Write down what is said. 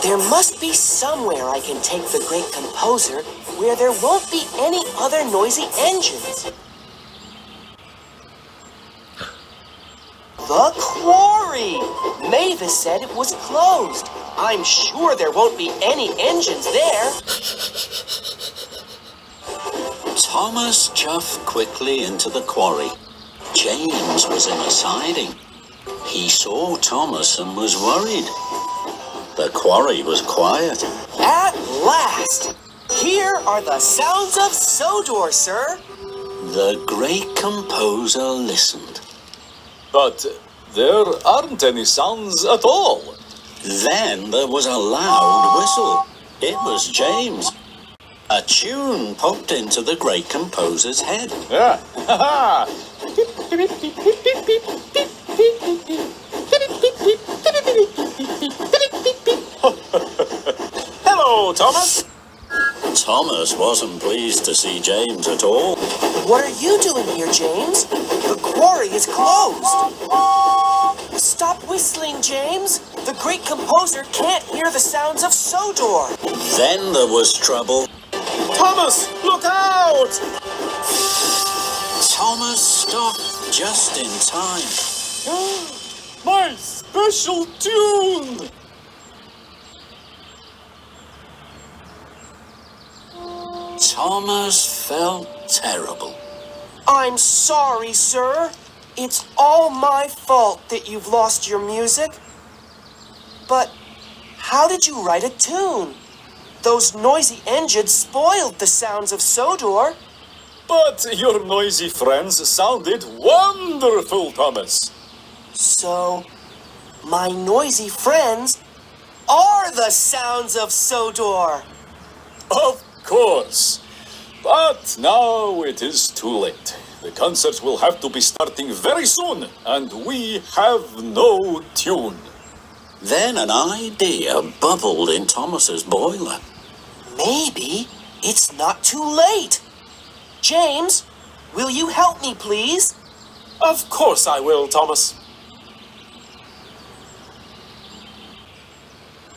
There must be somewhere I can take the great composer where there won't be any other noisy engines. The quarry! Mavis said it was closed. I'm sure there won't be any engines there. Thomas chuffed quickly into the quarry. James was in a siding. He saw Thomas and was worried. The quarry was quiet. At last! Here are the Sounds of Sodor, sir. The great composer listened. But there aren't any sounds at all. Then there was a loud whistle. It was James. A tune popped into the great composer's head. Yeah. Hello, Thomas. Thomas wasn't pleased to see James at all. What are you doing here, James? The quarry is closed. Stop whistling, James. The great composer can't hear the Sounds of Sodor. Then there was trouble. Thomas, look out! Thomas stopped just in time. My special tune! Thomas felt terrible. I'm sorry, sir. It's all my fault that you've lost your music. But how did you write a tune? Those noisy engines spoiled the Sounds of Sodor. But your noisy friends sounded wonderful, Thomas. So, my noisy friends are the Sounds of Sodor. Of course. But now it is too late. The concert will have to be starting very soon, and we have no tune. Then an idea bubbled in Thomas's boiler. Maybe it's not too late. James, will you help me, please? Of course I will, Thomas.